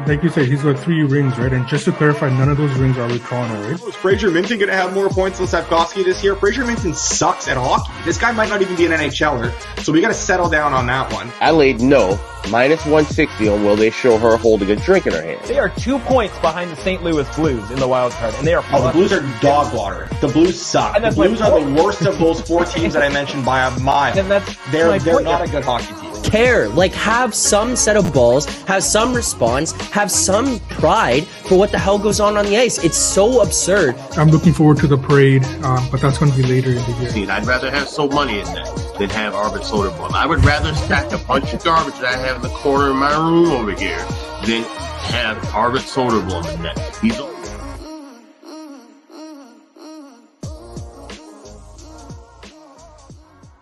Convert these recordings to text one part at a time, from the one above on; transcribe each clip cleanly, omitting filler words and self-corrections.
like you said, he's got 3 rings, right? And just to clarify, none of those rings are with Toronto, right? Is Fraser Minton going to have more points than Slafkovsky this year? Fraser Minton sucks at hockey. This guy might not even be an NHLer, so we got to settle down on that one. Adelaide, no. -160 on will they show her holding a drink in her hand. They are 2 points behind the St. Louis Blues in the wild card, and they are. Oh, the Blues are dog water. The Blues suck. The Blues are the worst of those 4 teams that I mentioned by a mile. And they're not a good hockey team. Care, like have some set of balls, have some response, have some pride for what the hell goes on the ice. It's so absurd. I'm looking forward to the parade, but that's going to be later in the year. I'd rather have so money in that than have Alber Soderblom. I would rather stack a bunch of garbage that I have in the corner of my room over here than have Alber Soderblom in that. He's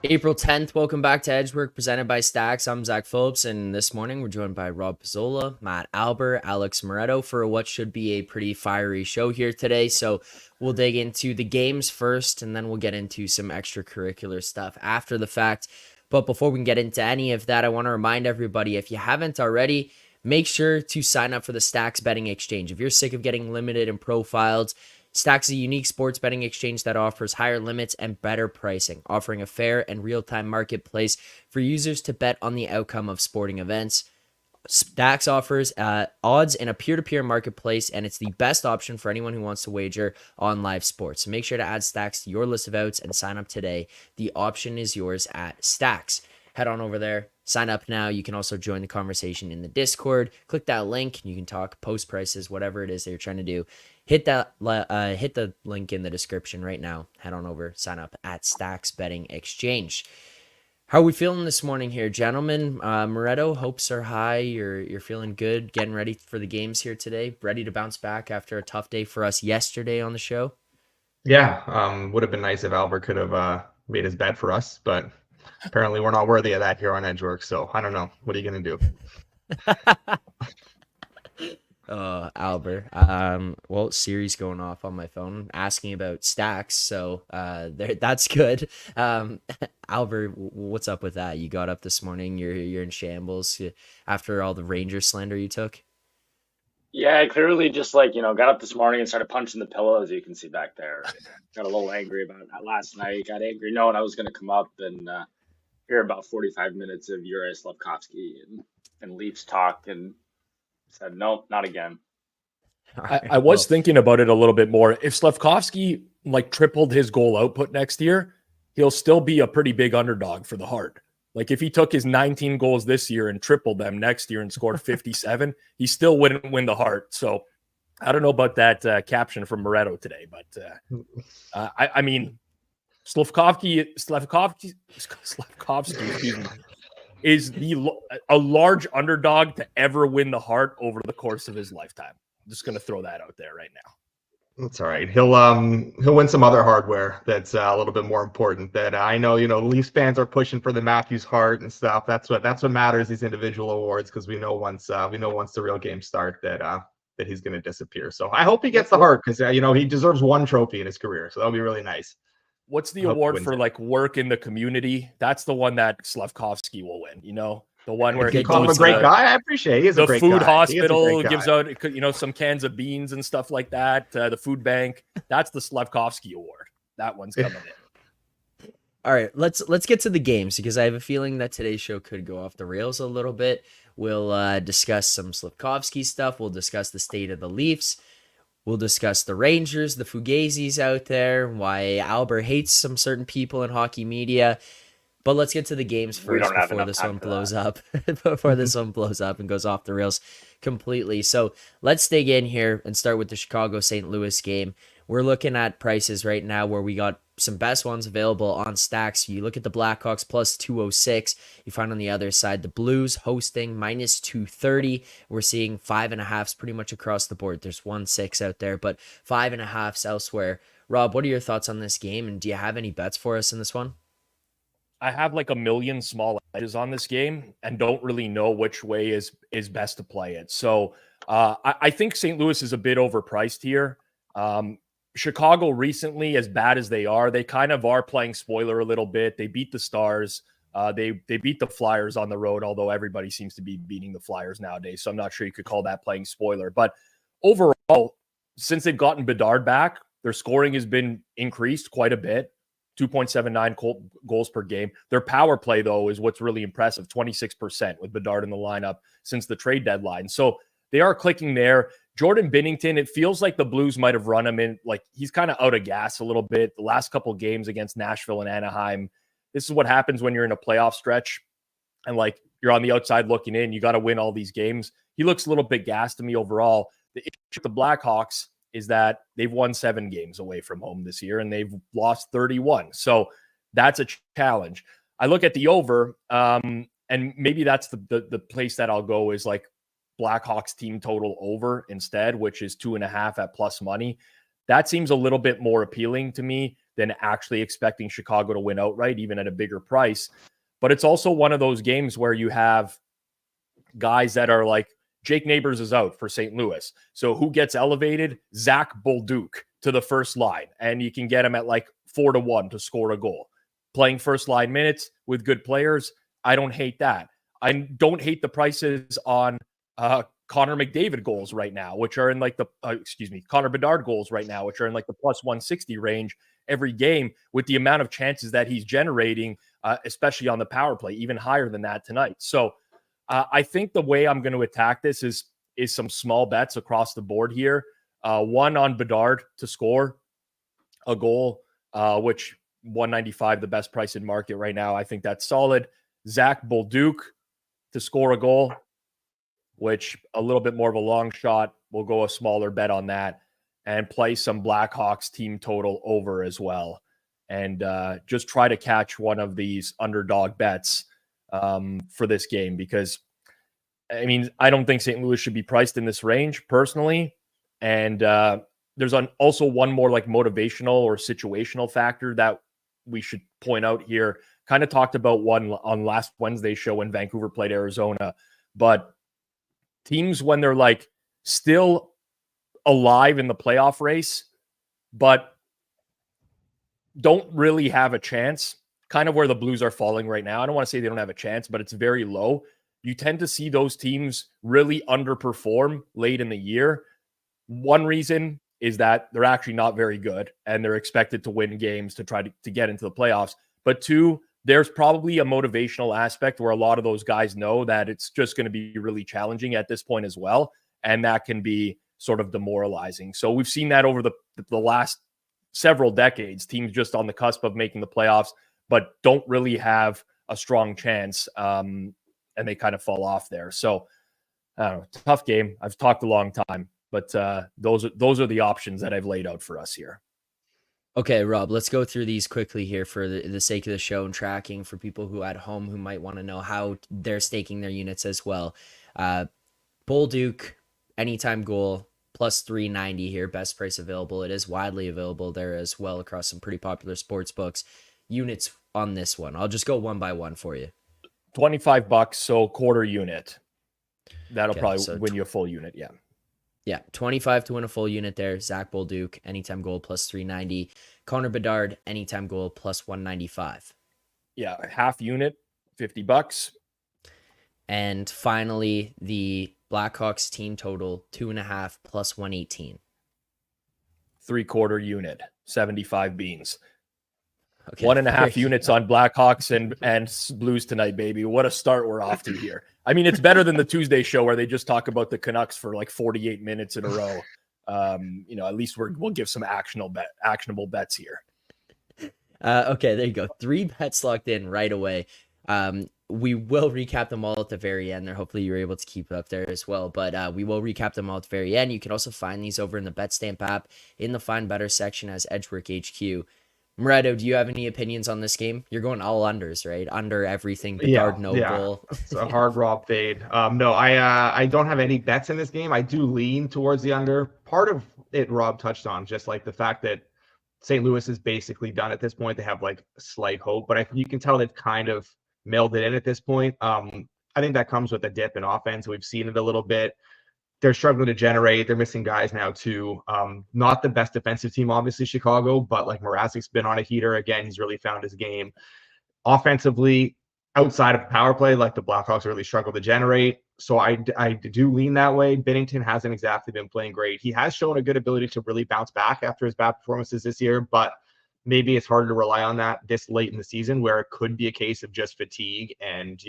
April 10th, welcome back to Edgework, presented by Stacks. I'm Zack Phillips, and this morning we're joined by Rob Pizzola, Matt Alber, Alex Moretto for what should be a pretty fiery show here today. So we'll dig into the games first, and then we'll get into some extracurricular stuff after the fact. But before we can get into any of that, I want to remind everybody, if you haven't already, make sure to sign up for the Stacks Betting Exchange. If you're sick of getting limited and profiled, Stacks is a unique sports betting exchange that offers higher limits and better pricing, offering a fair and real-time marketplace for users to bet on the outcome of sporting events. Stacks offers odds in a peer-to-peer marketplace, and it's the best option for anyone who wants to wager on live sports. So make sure to add Stacks to your list of outs and sign up today. The option is yours at Stacks. Head on over there. Sign up now. You can also join the conversation in the Discord. Click that link. And you can talk post prices, whatever it is that you're trying to do. Hit the link in the description right now. Head on over. Sign up at Stacks Betting Exchange. How are we feeling this morning here, gentlemen? Moretto, hopes are high. You're feeling good. Getting ready for the games here today. Ready to bounce back after a tough day for us yesterday on the show. Yeah, would have been nice if Alber could have made his bet for us, but apparently we're not worthy of that here on Edgework, so I don't know. What are you going to do? Alber. Well, Siri's going off on my phone asking about Stacks, so that's good. Alber, what's up with that? You got up this morning, you're in shambles after all the Rangers slander you took? Yeah, I clearly just got up this morning and started punching the pillow, as you can see back there. Got a little angry about that last night. Got angry knowing I was going to come up and hear about 45 minutes of Yuri Slafkovsky and Leafs talk, and said, nope, not again. I was thinking about it a little bit more. If Slafkovsky tripled his goal output next year, he'll still be a pretty big underdog for the Hart. If he took his 19 goals this year and tripled them next year and scored 57, he still wouldn't win the Hart. So I don't know about that caption from Moretto today, but I mean, Slafkovsky, excuse me, is a large underdog to ever win the Hart over the course of his lifetime. I'm just going to throw that out there right now. That's all right. He'll win some other hardware that's a little bit more important. That I know, Leafs fans are pushing for the Matthews Hart and stuff. That's what matters. These individual awards, because we know once the real games start that he's going to disappear. So I hope he gets the Hart, because he deserves one trophy in his career. So that'll be really nice. What's the award for work in the community? That's the one that Slafkovsky will win. The one where he call him a great guy. I appreciate. He's a great guy. The food hospital gives out, some cans of beans and stuff like that. The food bank. That's the Slafkovsky award. That one's coming in. All right, let's get to the games, because I have a feeling that today's show could go off the rails a little bit. We'll discuss some Slafkovsky stuff. We'll discuss the state of the Leafs. We'll discuss the Rangers, the Fugazis out there, why Alber hates some certain people in hockey media. But let's get to the games first before this one blows up. Before this one blows up and goes off the rails completely. So let's dig in here and start with the Chicago-St. Louis game. We're looking at prices right now where we got some best ones available on Stacks. You look at the Blackhawks plus 206. You find on the other side the Blues hosting minus 230. We're seeing 5.5s pretty much across the board. There's 1.6 out there, but 5.5s elsewhere. Rob, what are your thoughts on this game? And do you have any bets for us in this one? I have a million small edges on this game and don't really know which way is best to play it. So I think St. Louis is a bit overpriced here. Chicago recently, as bad as they are, they kind of are playing spoiler a little bit. They beat the Stars. They beat the Flyers on the road, although everybody seems to be beating the Flyers nowadays. So I'm not sure you could call that playing spoiler. But overall, since they've gotten Bedard back, their scoring has been increased quite a bit, 2.79 goals per game. Their power play, though, is what's really impressive, 26% with Bedard in the lineup since the trade deadline. So they are clicking there. Jordan Binnington, it feels like the Blues might have run him in, like he's kind of out of gas a little bit. The last couple of games against Nashville and Anaheim, this is what happens when you're in a playoff stretch and like you're on the outside looking in. You got to win all these games. He looks a little bit gassed to me overall. The issue with the Blackhawks is that they've won 7 games away from home this year and they've lost 31. So that's a challenge. I look at the over, and maybe that's the place that I'll go is like Blackhawks team total over instead, which is 2.5 at plus money. That seems a little bit more appealing to me than actually expecting Chicago to win outright, even at a bigger price. But it's also one of those games where you have guys that are like, Jake Neighbors is out for St. Louis. So who gets elevated? Zach Bolduc to the first line. And you can get him at like 4-1 to score a goal. Playing first line minutes with good players. I don't hate that. I don't hate the prices on Connor McDavid goals right now, which are in like the, Connor Bedard goals right now, which are in like the plus 160 range every game with the amount of chances that he's generating, especially on the power play, even higher than that tonight. So I think the way I'm going to attack this is some small bets across the board here. One on Bedard to score a goal, which 195, the best price in market right now. I think that's solid. Zach Bolduc to score a goal, which a little bit more of a long shot. We'll go a smaller bet on that and play some Blackhawks team total over as well. And just try to catch one of these underdog bets for this game, because I mean, I don't think St. Louis should be priced in this range personally. And there's also one more like motivational or situational factor that we should point out here. Kind of talked about one on last Wednesday's show when Vancouver played Arizona, but teams when they're like still alive in the playoff race, but don't really have a chance, kind of where the Blues are falling right now. I don't want to say they don't have a chance, but it's very low. You tend to see those teams really underperform late in the year. One reason is that they're actually not very good and they're expected to win games to try to get into the playoffs. But two, there's probably a motivational aspect where a lot of those guys know that it's just going to be really challenging at this point as well. And that can be sort of demoralizing. So we've seen that over the last several decades, teams just on the cusp of making the playoffs, but don't really have a strong chance. And they kind of fall off there. So I don't know, tough game. I've talked a long time, but those are the options that I've laid out for us here. Okay, Rob, let's go through these quickly here for the sake of the show and tracking for people who at home who might want to know how they're staking their units as well. Bolduc, anytime goal, plus 390 here, best price available. It is widely available there as well across some pretty popular sports books. Units on this one. I'll just go one by one for you. $25, so quarter unit. That'll probably win you a full unit, yeah. Yeah, 25 to win a full unit there. Zach Bolduc, anytime goal, plus 390. Connor Bedard, anytime goal, plus 195. Yeah, half unit, $50. And finally, the Blackhawks team total, 2.5 plus 118. 3/4 unit, 75 beans. Okay. 1.5 units on Blackhawks and Blues tonight, baby. What a start we're off to here. I mean, it's better than the Tuesday show where they just talk about the Canucks for like 48 minutes in a row. At least we'll give some actionable bets here. Okay, there you go. 3 bets locked in right away. We will recap them all at the very end there. Hopefully you're able to keep up there as well. But we will recap them all at the very end. You can also find these over in the BetStamp app in the Find Better section as Edgework HQ. Moretto, do you have any opinions on this game? You're going all unders, right? Under everything. Bedard, no goal. It's a hard Rob fade. No, I don't have any bets in this game. I do lean towards the under. Part of it Rob touched on, just like the fact that St. Louis is basically done at this point. They have like slight hope, but you can tell they've kind of mailed it in at this point. I think that comes with a dip in offense. We've seen it a little bit. They're struggling to generate. They're missing guys now too. Not the best defensive team, obviously, Chicago, but like Mrazek's been on a heater again. He's really found his game. Offensively, outside of power play, like the Blackhawks really struggle to generate. So I do lean that way. Binnington hasn't exactly been playing great. He has shown a good ability to really bounce back after his bad performances this year, but maybe it's harder to rely on that this late in the season, where it could be a case of just fatigue and,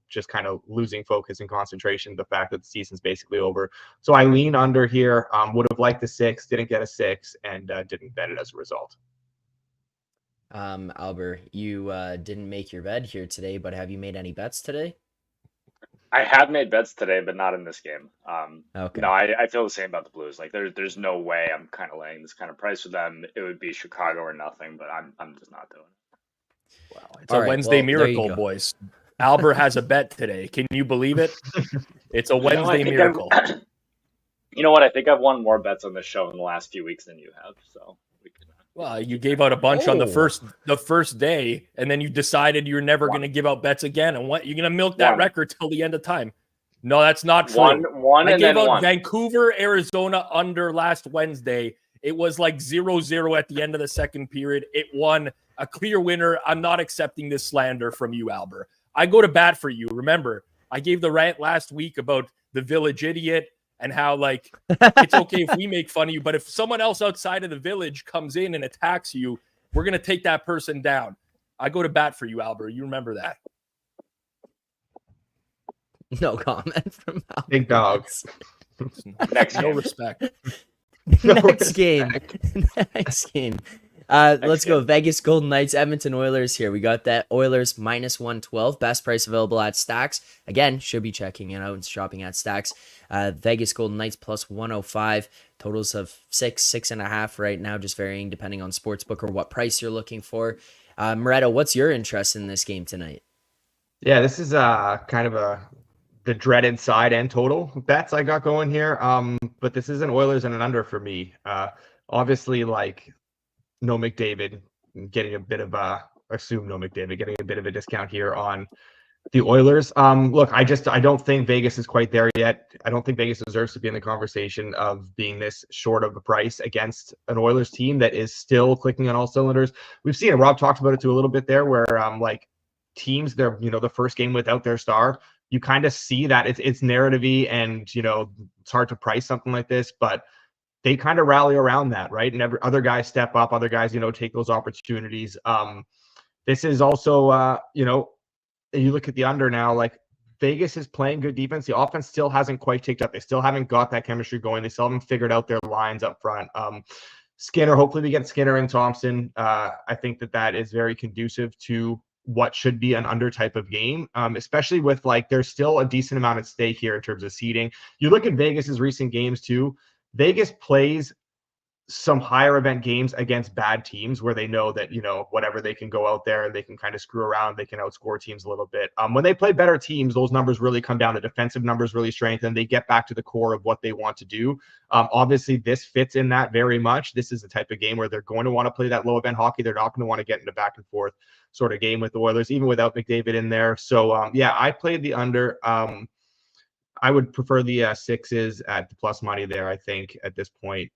just kind of losing focus and concentration, the fact that the season's basically over. So I lean under here. Would have liked a 6, didn't get a 6, and didn't bet it as a result. Alber, you didn't make your bed here today, but have you made any bets today? I have made bets today, but not in this game. Okay. No, I feel the same about the Blues. Like there's no way I'm kind of laying this kind of price for them. It would be Chicago or nothing, but I'm just not doing it. Wow, it's a Wednesday miracle, boys. Alber has a bet today. Can you believe it? It's a Wednesday miracle. You know what? I think I've won more bets on this show in the last few weeks than you have. So we can. Well, you gave out a bunch on the first day, and then you decided you're never going to give out bets again. And what you're going to milk that record till the end of time? No, that's not true. I gave out Vancouver, Arizona under last Wednesday. It was like 0-0 at the end of the second period. It won, a clear winner. I'm not accepting this slander from you, Alber. I go to bat for you. Remember, I gave the rant last week about the Village idiot and how, like, it's okay if we make fun of you, but if someone else outside of the Village comes in and attacks you, we're going to take that person down. I go to bat for you, Alber. You remember that. No comment from Alber. Big dog. No respect. Next game. Next game. Let's go. Vegas Golden Knights, Edmonton Oilers here. We got that Oilers minus 112. Best price available at Stacks. Again, should be checking it out and shopping at Stacks. Vegas Golden Knights plus 105. Totals of 6.5 right now, just varying depending on sportsbook or what price you're looking for. Moretto, what's your interest in this game tonight? Yeah, this is kind of the dreaded side and total bets I got going here. But this is an Oilers and an under for me. Obviously, like, no McDavid, getting a bit of a discount here on the Oilers. Look, I don't think Vegas is quite there yet. I don't think Vegas deserves to be in the conversation of being this short of a price against an Oilers team that is still clicking on all cylinders. We've seen it. Rob talked about it too a little bit there, where like teams, they're, the first game without their star, you kind of see that it's narrative-y, and it's hard to price something like this, but they kind of rally around that, right? And other guys step up, other guys, take those opportunities. This is also, you look at the under now, like Vegas is playing good defense. The offense still hasn't quite ticked up. They still haven't got that chemistry going. They still haven't figured out their lines up front. Skinner, hopefully we get Skinner and Thompson. I think that is very conducive to what should be an under type of game, especially with, like, there's still a decent amount at stake here in terms of seeding. You look at Vegas's recent games too. Vegas plays some higher event games against bad teams where they know that, whatever, they can go out there and they can kind of screw around. They can outscore teams a little bit. When they play better teams, those numbers really come down. The defensive numbers really strengthen. They get back to the core of what they want to do. Obviously, this fits in that very much. This is the type of game where they're going to want to play that low event hockey. They're not going to want to get into back and forth sort of game with the Oilers, even without McDavid in there. So, yeah, I played the under. I would prefer the 6s at the plus money there, I think, at this point.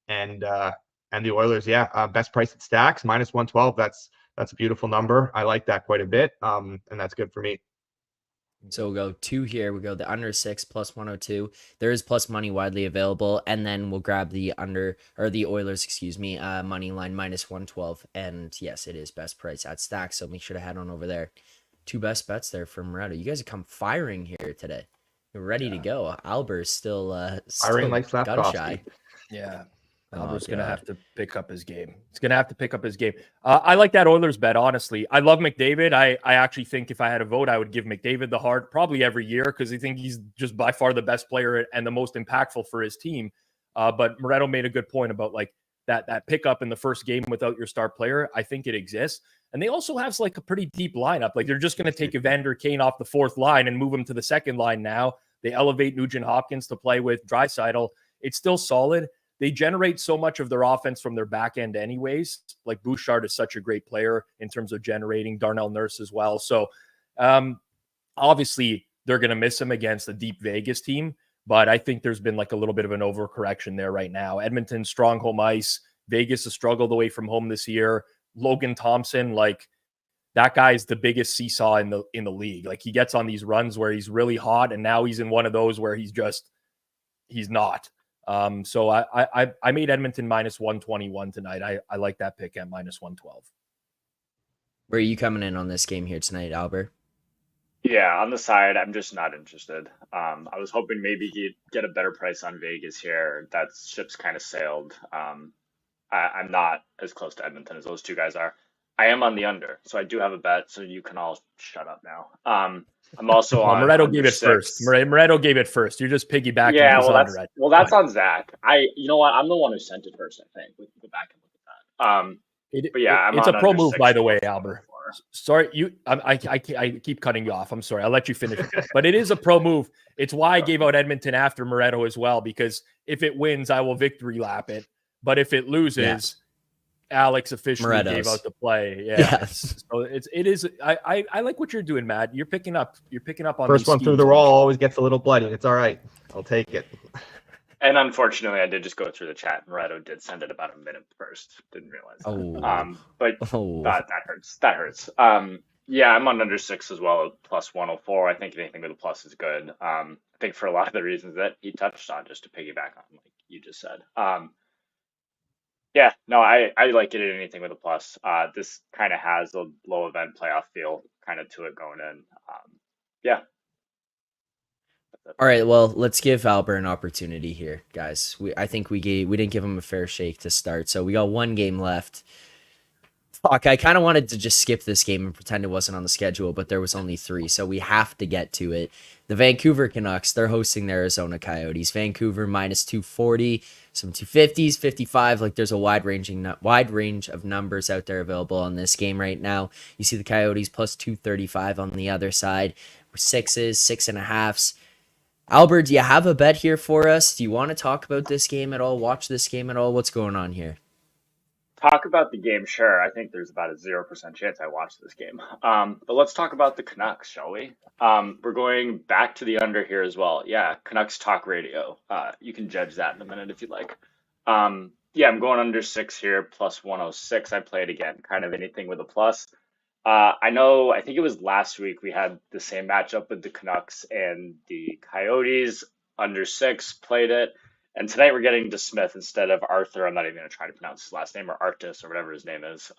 And the Oilers, best price at Stacks, minus 112. That's a beautiful number. I like that quite a bit, and that's good for me. So we'll go 2 here. We go the under 6 plus 102. There is plus money widely available, and then we'll grab the Oilers, money line minus 112. And yes, it is best price at Stacks. So make sure to head on over there. 2 best bets there from Moretto. You guys have come firing here today. You're ready to go. Alber's still firing like gun shy. Yeah. Alber's going to have to pick up his game. He's going to have to pick up his game. I like that Oilers bet, honestly. I love McDavid. I actually think if I had a vote, I would give McDavid the heart probably every year, because I think he's just by far the best player and the most impactful for his team. But Moretto made a good point about, like, that pickup in the first game without your star player. I think it exists. And they also have, like, a pretty deep lineup. Like, they're just going to take Evander Kane off the 4th line and move him to the 2nd line now. They elevate Nugent Hopkins to play with Draisaitl. It's still solid. They generate so much of their offense from their back end anyways. Like, Bouchard is such a great player in terms of generating, Darnell Nurse as well. So obviously they're going to miss him against a deep Vegas team, but I think there's been, like, a little bit of an overcorrection there right now. Edmonton, strong home ice. Vegas has struggled away from home this year. Logan Thompson, like, that guy's the biggest seesaw in the league. Like he gets on these runs where he's really hot, and now he's in one of those where he's not. So I made Edmonton minus 121 tonight. I like that pick at minus 112. Where are you coming in on this game here tonight, Alber? Yeah, on the side, I'm just not interested. I was hoping maybe he'd get a better price on Vegas here. That ship's kind of sailed. I'm not as close to Edmonton as those two guys are. I am on the under, so I do have a bet. So you can all shut up now. I'm also on. Moretto gave it first. Moretto gave it first. You're just piggybacking. Yeah, that's on Zach. You know what? I'm the one who sent it first. I think we can go back and look at that. But yeah, it's a pro move, by the way, Alber. Sorry, I keep cutting you off. I'm sorry. I'll let you finish. But it is a pro move. It's why I gave out Edmonton after Moretto as well, because if it wins, I will victory lap it. But if it loses, Alex officially gave out the play. Yeah. Yes. So it is. I like what you're doing, Matt. You're picking up on first one through the roll always gets a little bloody. It's all right. I'll take it. And unfortunately, I did just go through the chat. Moretto did send it about a minute first. Didn't realize that. That hurts. That hurts. Yeah, I'm on under 6 as well, plus 104. I think anything with a plus is good. I think for a lot of the reasons that he touched on, just to piggyback on, like you just said. Yeah, no, I like it at anything with a plus. This kind of has a low event playoff feel kind of to it going in. Yeah. All right, well, let's give Alber an opportunity here, guys. I think we didn't give him a fair shake to start, so we got one game left. Fuck, I kind of wanted to just skip this game and pretend it wasn't on the schedule, but there was only 3, so we have to get to it. The Vancouver Canucks, they're hosting the Arizona Coyotes. Vancouver minus 240, some 250s, 55. Like there's a wide range of numbers out there available on this game right now. You see the Coyotes plus 235 on the other side, 6s, 6.5s. Albert, do you have a bet here for us? Do you want to talk about this game at all? Watch this game at all? What's going on here? Talk about the game, sure. I think there's about a 0% chance I watch this game. But let's talk about the Canucks, shall we? We're going back to the under here as well. Yeah, Canucks Talk Radio. You can judge that in a minute if you'd like. Yeah, I'm going under 6 here, plus 106. I played again, kind of anything with a plus. I think it was last week we had the same matchup with the Canucks and the Coyotes. Under 6, played it. And tonight we're getting to Smith instead of Arthur. I'm not even going to try to pronounce his last name, or Artis or whatever his name is.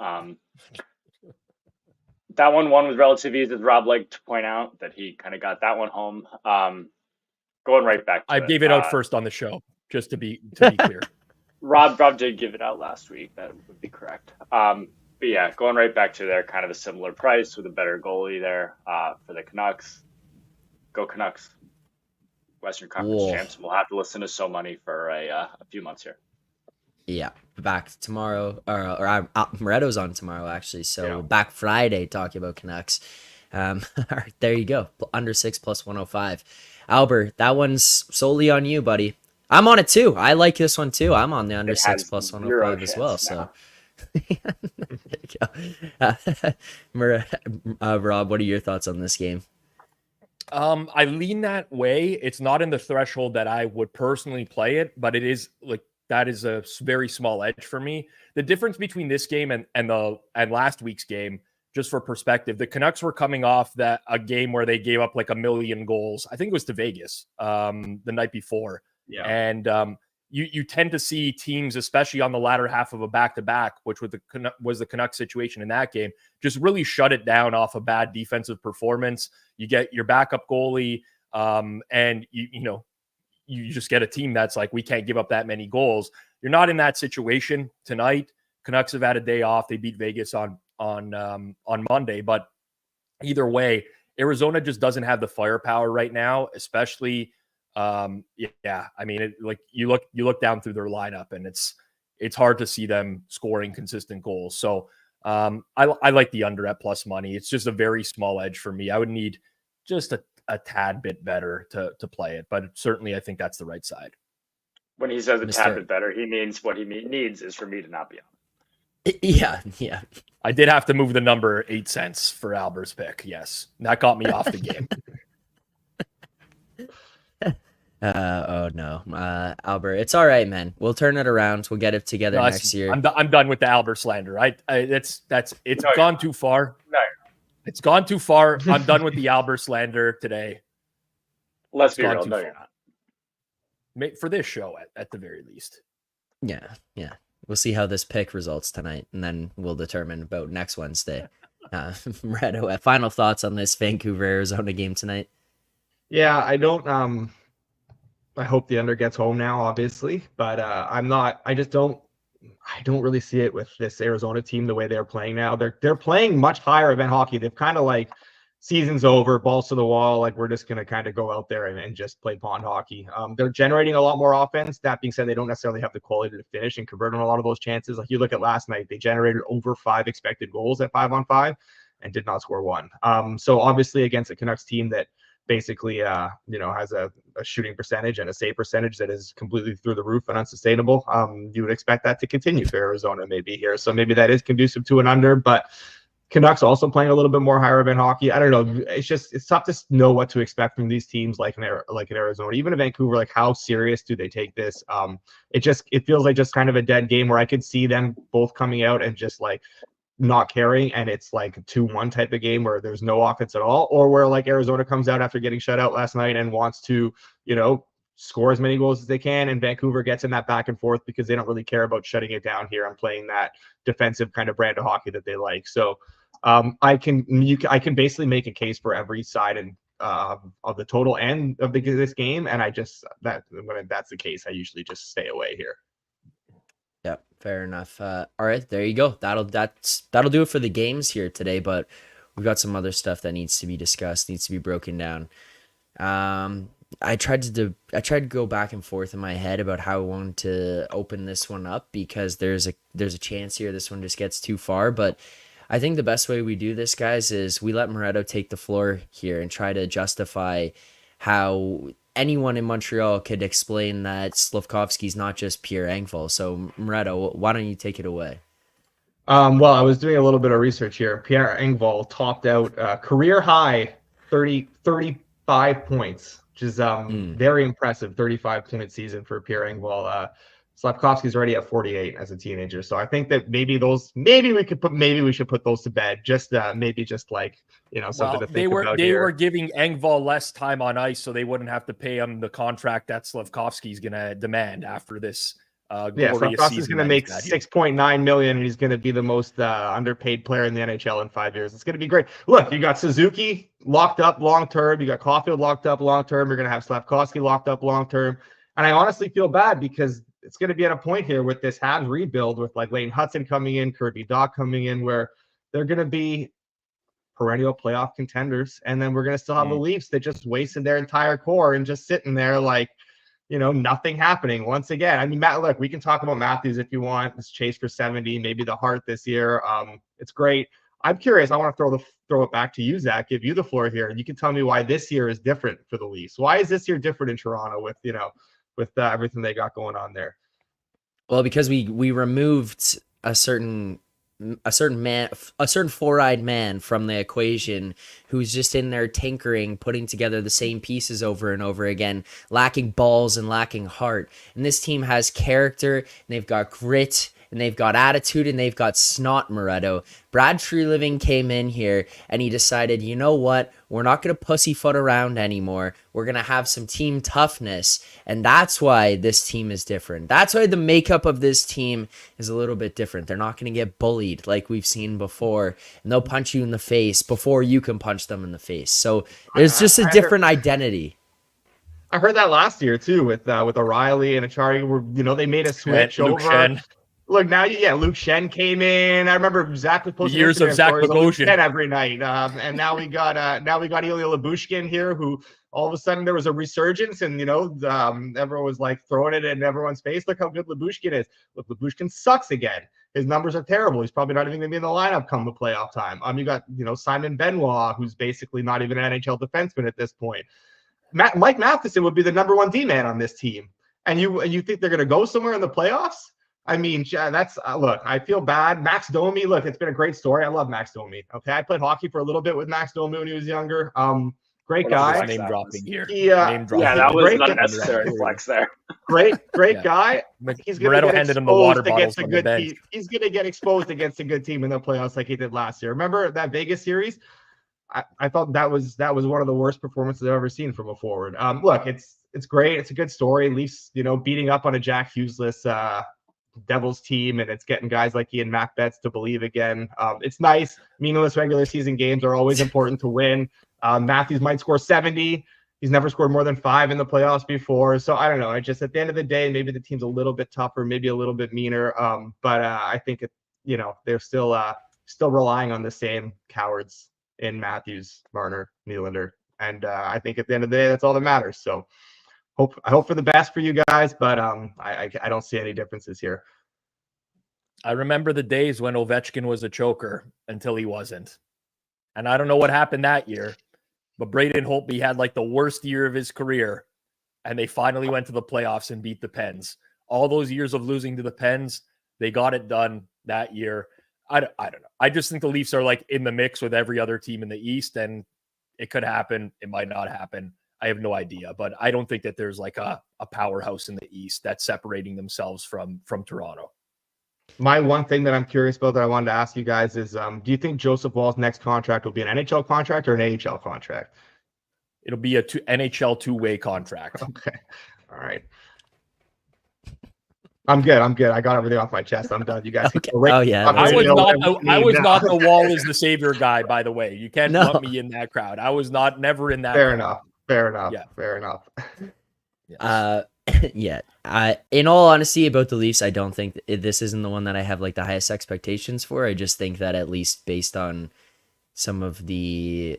That one won with relative ease, as Rob liked to point out, that he kind of got that one home. Going right back to I gave it out first on the show, just to be clear. Rob did give it out last week. That would be correct. But yeah, going right back to there, kind of a similar price with a better goalie there for the Canucks. Go Canucks. Western Conference champs. We'll have to listen to So Money for a few months here. Yeah, back tomorrow, or Moretto's on tomorrow actually. So back Friday talking about Canucks. There you go, under 6 plus 105. Albert, that one's solely on you, buddy. I'm on it too. I like this one too. I'm on the under 6 plus 105 as well. So. Rob, what are your thoughts on this game? I lean that way. It's not in the threshold that I would personally play it, but it is like that is a very small edge for me. The difference between this game and last week's game, just for perspective, the Canucks were coming off a game where they gave up like 1 million goals. I think it was to Vegas the night before. Yeah. And you tend to see teams, especially on the latter half of a back-to-back, which was the Canucks situation in that game, just really shut it down off a bad defensive performance. You get your backup goalie, and you just get a team that's like, we can't give up that many goals. You're not in that situation tonight. Canucks have had a day off. They beat Vegas on Monday, but either way, Arizona just doesn't have the firepower right now, especially. I mean, you look down through their lineup, and it's hard to see them scoring consistent goals. So I like the under at plus money. It's just a very small edge for me. I would need just a tad bit better to play it, but certainly I think that's the right side. When he says a tad bit better, he means what he needs is for me to not be on. Yeah. I did have to move the number 8 cents for Alber's pick. Yes, that got me off the game. Oh no, Alber, it's all right, man. We'll turn it around. We'll get it together next year. I'm done with the Alber slander. It's gone too far. No, It's gone too far. I'm done with the Alber slander today. Let's be real. No, you're not. For this show, at the very least. Yeah. We'll see how this pick results tonight, and then we'll determine about next Wednesday. Moretto, final thoughts on this Vancouver-Arizona game tonight? Yeah, I don't. I hope the under gets home now, obviously, but I'm not. I don't really see it with this Arizona team the way they're playing now. They're playing much higher event hockey. They've kind of like, season's over, balls to the wall. Like, we're just going to kind of go out there and just play pond hockey. They're generating a lot more offense. That being said, they don't necessarily have the quality to finish and convert on a lot of those chances. Like, you look at last night, they generated over 5 expected goals at 5-on-5 and did not score 1. So obviously against a Canucks team that basically, has a shooting percentage and a save percentage that is completely through the roof and unsustainable. You would expect that to continue for Arizona maybe here. So maybe that is conducive to an under, but Canucks also playing a little bit more higher event hockey. I don't know. It's tough to know what to expect from these teams like in Arizona, even in Vancouver. Like, how serious do they take this? It feels like just kind of a dead game where I could see them both coming out and just like not caring, and it's like a 2-1 type of game where there's no offense at all, or where like Arizona comes out after getting shut out last night and wants to, score as many goals as they can, and Vancouver gets in that back and forth because they don't really care about shutting it down here and playing that defensive kind of brand of hockey that they like. So I can basically make a case for every side and of the total and of this game, and when that's the case, I usually just stay away here. Yep, fair enough. All right, there you go. That'll do it for the games here today, but we've got some other stuff that needs to be discussed, needs to be broken down. I tried to go back and forth in my head about how I wanted to open this one up, because there's a chance here this one just gets too far, but I think the best way we do this, guys, is we let Moretto take the floor here and try to justify how anyone in Montreal could explain that Slafkovsky's not just Pierre Engvall. So, Moretto, why don't you take it away? Well, I was doing a little bit of research here. Pierre Engvall topped out career high 35 points, which is very impressive. 35-point season for Pierre Engvall. Slafkovsky's already at 48 as a teenager, so I think that maybe we should put those to bed. Just something to think about. They were giving Engvall less time on ice, so they wouldn't have to pay him the contract that Slafkovsky's going to demand after this. Slafkovsky's going to make $6.9 million, and he's going to be the most underpaid player in the NHL in 5 years. It's going to be great. Look, you got Suzuki locked up long term. You got Caulfield locked up long term. You're going to have Slafkovsky locked up long term, and I honestly feel bad because it's going to be at a point here with this Habs rebuild with like Leighton Hudson coming in, Kirby Dach coming in, where they're going to be perennial playoff contenders. And then we're going to still have the Leafs that just wasted their entire core and just sitting there like, nothing happening once again. I mean, Matt, look, we can talk about Matthews if you want. This chase for 70, maybe the Hart this year. It's great. I'm curious. I want to throw it back to you, Zach, give you the floor here. And you can tell me why this year is different for the Leafs. Why is this year different in Toronto with everything they got going on there? Well, because we removed a certain four-eyed man from the equation who's just in there tinkering, putting together the same pieces over and over again, lacking balls and lacking heart. And this team has character, and they've got grit, and they've got attitude, and they've got snot, Moretto. Brad Treliving came in here, and he decided, you know what? We're not going to pussyfoot around anymore. We're going to have some team toughness, and that's why this team is different. That's why the makeup of this team is a little bit different. They're not going to get bullied like we've seen before, and they'll punch you in the face before you can punch them in the face. So there's just a different identity. I heard that last year, too, with O'Reilly and Achari, where, they made a switch over. Shen. Look, now, Luke Shen came in. I remember Zach was posting years of Zach Bogosian every night, and now we got Ilya Lyubushkin here, who all of a sudden there was a resurgence, and everyone was like throwing it in everyone's face. Look how good Lyubushkin is. Look, Lyubushkin sucks again. His numbers are terrible. He's probably not even going to be in the lineup come the playoff time. You got Simon Benoit, who's basically not even an NHL defenseman at this point. Mike Matheson would be the number one D-man on this team, and you think they're going to go somewhere in the playoffs? I mean, that's look, I feel bad. Max Domi, look, it's been a great story. I love Max Domi. Okay. I played hockey for a little bit with Max Domi when he was younger. Great guy. Name dropping here. Yeah, that was an unnecessary flex there. Great guy. He's going to get handed him the water bottles against a good team. He's going to get exposed against a good team in the playoffs like he did last year. Remember that Vegas series? I thought that was one of the worst performances I've ever seen from a forward. Look, it's great. It's a good story. Leafs, beating up on a Jack Hughes-less Devils team, and it's getting guys like Ian MacBetts to believe again. It's nice. Meaningless regular season games are always important to win. Matthews might score 70. He's never scored more than 5 in the playoffs before. So I don't know. I just, at the end of the day, maybe the team's a little bit tougher, maybe a little bit meaner. But I think they're still relying on the same cowards in Matthews, Marner, Nylander, and I think at the end of the day, that's all that matters. So I hope for the best for you guys, but I don't see any differences here. I remember the days when Ovechkin was a choker until he wasn't. And I don't know what happened that year, but Braden Holtby had like the worst year of his career, and they finally went to the playoffs and beat the Pens. All those years of losing to the Pens, they got it done that year. I don't know. I just think the Leafs are like in the mix with every other team in the East, and it could happen. It might not happen. I have no idea, but I don't think that there's like a powerhouse in the East that's separating themselves from Toronto. My one thing that I'm curious about that I wanted to ask you guys is, do you think Joseph Woll's next contract will be an NHL contract or an AHL contract? It'll be a NHL two-way contract. Okay. All right. I'm good. I got everything off my chest. I'm done. You guys can go right. Oh yeah. I was not the Wall is the savior guy, by the way. You can't lump me in that crowd. I was never in that. Fair crowd. enough. Yeah. Fair enough. Yes. Yeah. In all honesty about the Leafs, I don't think this isn't the one that I have like the highest expectations for. I just think that at least based on some of the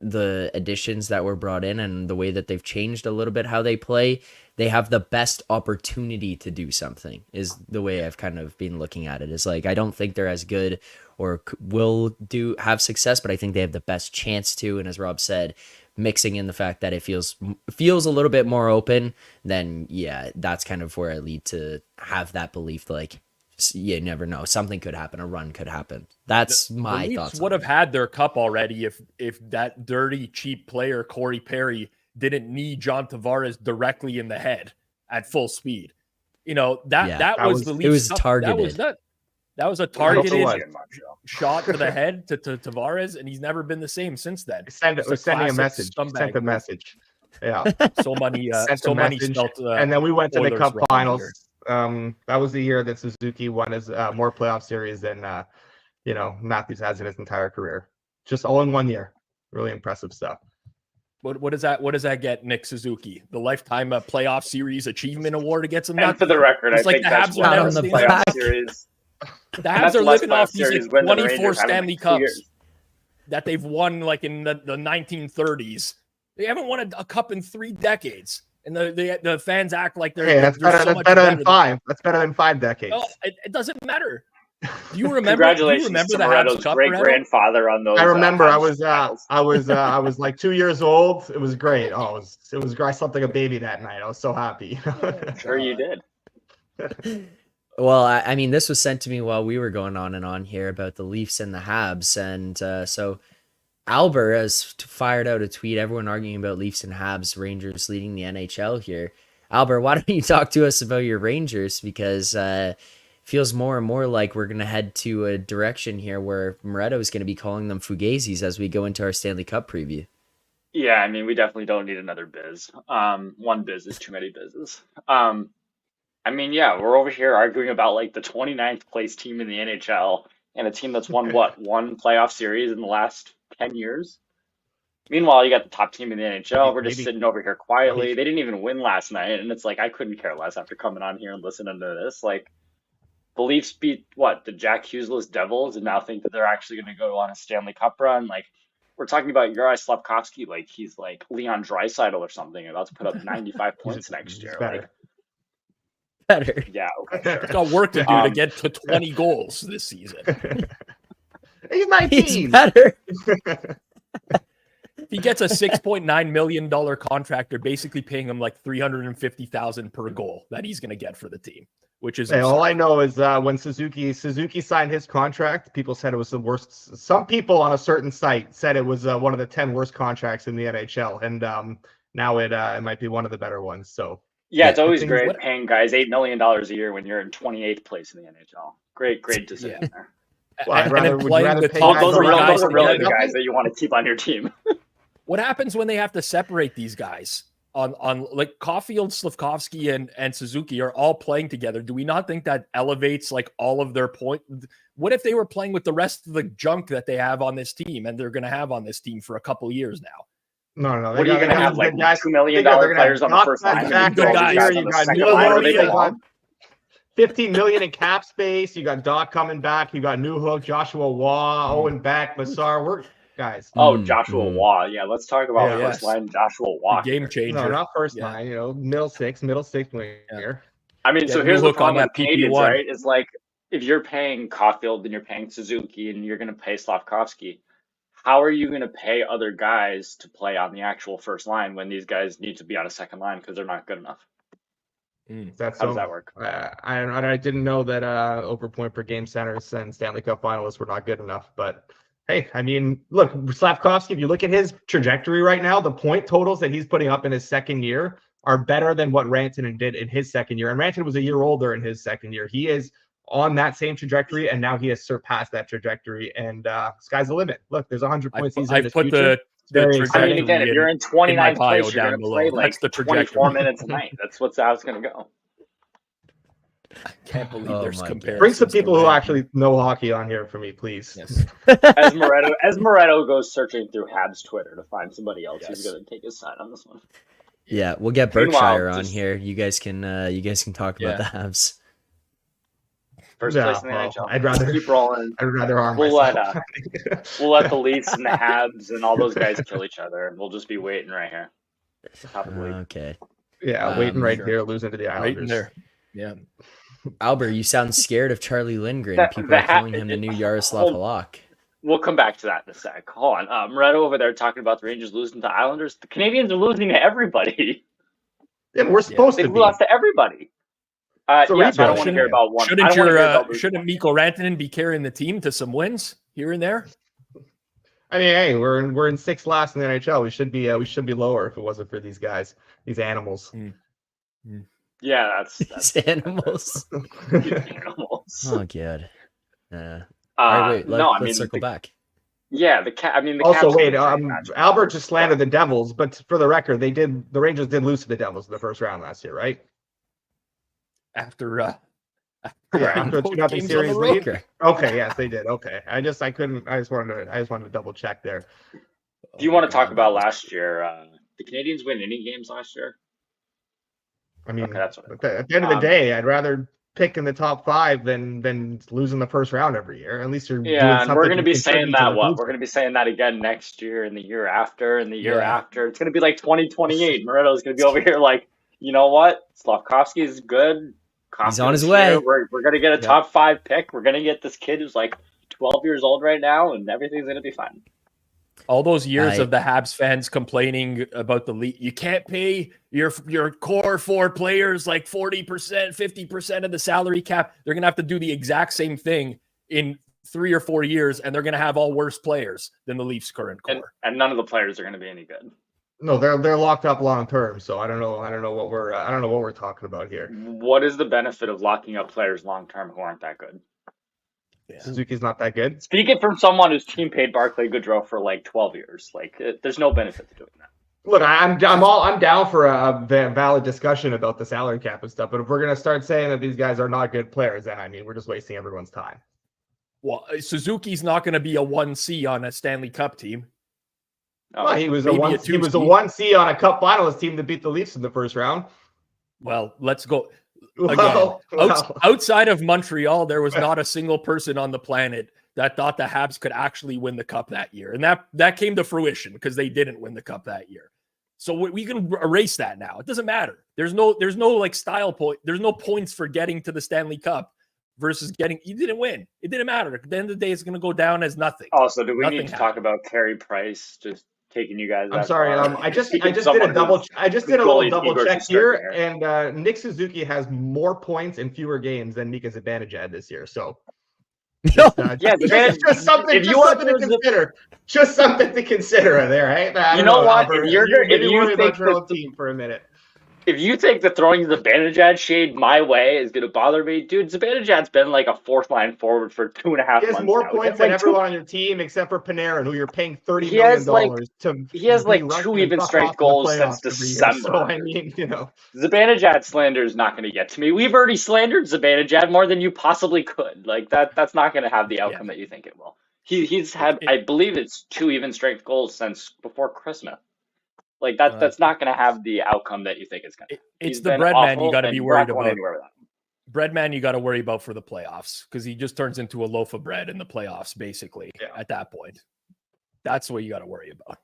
additions that were brought in and the way that they've changed a little bit how they play, they have the best opportunity to do something, is the way I've kind of been looking at it. Is like, I don't think they're as good or will have success, but I think they have the best chance to. And as Rob said, mixing in the fact that it feels a little bit more open, then yeah, that's kind of where I lead to have that belief. Like, you never know, something could happen, a run could happen. That's my thoughts. The Leafs would have had their cup already if that dirty cheap player Corey Perry didn't knee John Tavares directly in the head at full speed. That was the Leafs. It was cup. targeted. That was a targeted shot to the head to Tavares, and he's never been the same since then. Sending a message. Sent a message. Yeah. So many and then we went to the Cup Finals. Here. That was the year that Suzuki won his more playoff series than Matthews has in his entire career. Just all in 1 year. Really impressive stuff. What does that get Nick Suzuki? The lifetime playoff series achievement award gets him. And for the record, I think that's the Habs on the playoff series. The Habs are living off these 24 Stanley Cups that they've won like in the 1930s. They haven't won a cup in 3 decades. And the fans act like they're. Hey, that's better than 5. That's better than 5 decades. No, it doesn't matter. Do you remember? Congratulations to the Moretto's great grandfather on those. I remember. I was like 2 years old. It was great. Oh, it was great. I slept like a baby that night. I was so happy. Sure, you did. Well, I mean, this was sent to me while we were going on and on here about the Leafs and the Habs, and so Alber has fired out a tweet. Everyone arguing about Leafs and Habs, Rangers leading the NHL here. Alber, why don't you talk to us about your Rangers? Because feels more and more like we're going to head to a direction here where Moretto is going to be calling them fugazis as we go into our Stanley Cup preview. Yeah, I mean, we definitely don't need another biz. One biz is too many bizzes. I mean, yeah, we're over here arguing about like the 29th place team in the NHL and a team that's won one playoff series in the last 10 years. Meanwhile, you got the top team in the NHL. We're just sitting over here quietly. They didn't even win last night, and it's like I couldn't care less after coming on here and listening to this. Like, the Leafs beat the Jack Hughes-less Devils, and now think that they're actually going to go on a Stanley Cup run. Like, we're talking about Juraj Slafkovsky like he's like Leon Draisaitl or something, about to put up 95 points next year. Better. Better. Yeah, okay, sure. Got work to do to get to 20 goals this season. He's 19. He's better. He gets a $6.9 million contract. They're basically paying him like $350,000 per goal that he's going to get for the team, which is all I know is when Suzuki signed his contract, people said it was the worst. Some people on a certain site said it was one of the 10 worst contracts in the NHL, and now it might be one of the better ones. So yeah, it's always great paying guys $8 million a year when you're in 28th place in the NHL. Great decision there. Well, and then would you playing rather the pay top guys Those are three like guys those are really the together. guys that you want to keep on your team. What happens when they have to separate these guys on like Caulfield, Slafkovsky, and Suzuki are all playing together? Do we not think that elevates like all of their point? What if they were playing with the rest of the junk that they have on this team and they're going to have on this team for a couple years now? No. What are you going to have? Like guys, $2 million they're gonna players have on the first line. Zack good Phillips guys. here, On you the got second Neil line. Are they Logan, long? 15 million in cap space. You got Doc coming back. You got Newhook, Joshua Waugh, Owen Beck, Massar. We're guys. Oh, Joshua Waugh. Yeah, let's talk about Yeah. first line Joshua Waugh. The game changer. No, not first Yeah. line. You know, middle six winger. Yeah. I mean, Yeah, so here's the Newhook on problem with that Canadians, PP1. right? It's like if you're paying Caulfield and you're paying Suzuki and you're going to pay Slafkovsky, how are you going to pay other guys to play on the actual first line when these guys need to be on a second line because they're not good enough? How does that work? I didn't know that over point per game centers and Stanley Cup finalists were not good enough. But hey, I mean, look, Slafkovsky, if you look at his trajectory right now, the point totals that he's putting up in his second year are better than what Rantanen did in his second year. And Rantanen was a year older in his second year. He is on that same trajectory, and now he has surpassed that trajectory. And sky's the limit. Look, there's 100 points. I put the I mean, again, if you're in 29th place, you're going to play like That's the 24 minutes a night. That's how it's going to go. I can't believe there's comparisons. Bring some people who actually know hockey on here for me, please. Yes. As Moretto goes searching through Habs Twitter to find somebody else who's going to take his side on this one. Yeah, we'll get Meanwhile, Berkshire on here. You guys can talk about the Habs. First place in the NHL. I'd rather keep rolling. I'd rather arm We'll myself. we'll let the Leafs and the Habs and all those guys kill each other, and we'll just be waiting right here. Top of the league. Okay. Yeah, waiting right here, losing to the Islanders. Right in there. Yeah. Alber, you sound scared of Charlie Lindgren. People are calling him the new Yaroslav Halak. We'll come back to that in a sec. Hold on. Moretto over there talking about the Rangers losing to Islanders. The Canadians are losing to everybody. And we're supposed They to be. lost to everybody. So I don't want to hear about one. Shouldn't Mikko Rantanen be carrying the team to some wins here and there? I mean, hey, we're in sixth last in the NHL. We should be lower if it wasn't for these guys, these animals. Yeah, that's These animals. animals. Oh god. All right, wait. Let's circle back. Yeah, the Also, Caps wait. are a great match. Albert just slandered the Devils, but for the record, the Rangers did lose to the Devils in the first round last year, right? After after a 2-0 series lead. Okay. Okay, yes, they did. Okay, I just wanted to double check there. Do you want to talk about last year? The Canadians win any games last year? I mean, that's at the end of the day, I'd rather pick in the top 5 than losing the first round every year. At least you're doing something. And we're going to be saying that. We're going to be saying that again next year, and the year after, and the year after. It's going to be like 2028. Moretto's going to be over here like, you know what? Slafkovsky is good. He's on his way. We're going to get a top 5 pick. We're going to get this kid who's like 12 years old right now, and everything's going to be fine. All those years of the Habs fans complaining about the league, you can't pay your core 4 players like 40%, 50% of the salary cap. They're going to have to do the exact same thing in 3 or 4 years, and they're going to have all worse players than the Leafs' current core. And none of the players are going to be any good. No, they're locked up long term, so I don't know what we're talking about here. What is the benefit of locking up players long term who aren't that good? Yeah. Suzuki's not that good. Speaking from someone whose team paid Barclay Goodrow for like 12 years, there's no benefit to doing that. Look, I'm down for a valid discussion about the salary cap and stuff, but if we're gonna start saying that these guys are not good players, then I mean we're just wasting everyone's time. Well, Suzuki's not going to be a 1C on a Stanley Cup team. Well, he was a 1C on a Cup finalist team that beat the Leafs in the first round. Well, let's go. Again, outside of Montreal, there was not a single person on the planet that thought the Habs could actually win the Cup that year. And that came to fruition because they didn't win the Cup that year. So we can erase that now. It doesn't matter. There's no like style point. There's no points for getting to the Stanley Cup versus you didn't win. It didn't matter. At the end of the day, it's going to go down as nothing. Also, do we need to talk about Carey Price just taking you guys? I'm sorry. I just did a little double check here, and Nick Suzuki has more points in fewer games than Mika Zibanejad this year. So, just something to consider. Just something to consider there, right? You know what? If you think about your team for a minute, if you think that throwing Zibanejad shade my way is going to bother me, dude, Zibanejad's been like a fourth line forward for 2.5 months. He has more now. points than everyone on your team except for Panarin, who you're paying $30 million to. He has be like 2 rushing even puck strength off in the goals since playoffs every year. December. So I mean, Zibanejad slander is not going to get to me. We've already slandered Zibanejad more than you possibly could. Like that's not going to have the outcome that you think it will. He's had, I believe it's 2 even strength goals since before Christmas. Like that's not going to have the outcome that you think it's going to. It's the bread man you got to be worried about. With that. Bread man you got to worry about for the playoffs because he just turns into a loaf of bread in the playoffs, basically. Yeah. At that point, that's what you got to worry about.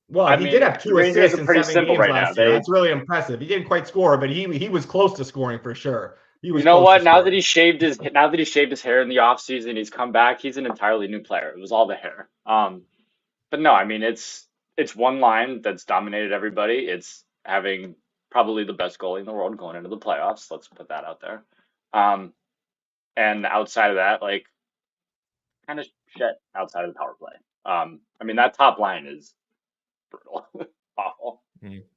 Well, he did have 2 assists in 7 games last year. That's really impressive. He didn't quite score, but he was close to scoring for sure. You know what? Now that he shaved his hair in the offseason, he's come back. He's an entirely new player. It was all the hair. But no, I mean it's one line that's dominated everybody. It's having probably the best goalie in the world going into the playoffs. Let's put that out there. And outside of that, like kind of shit outside of the power play. I mean that top line is brutal, awful.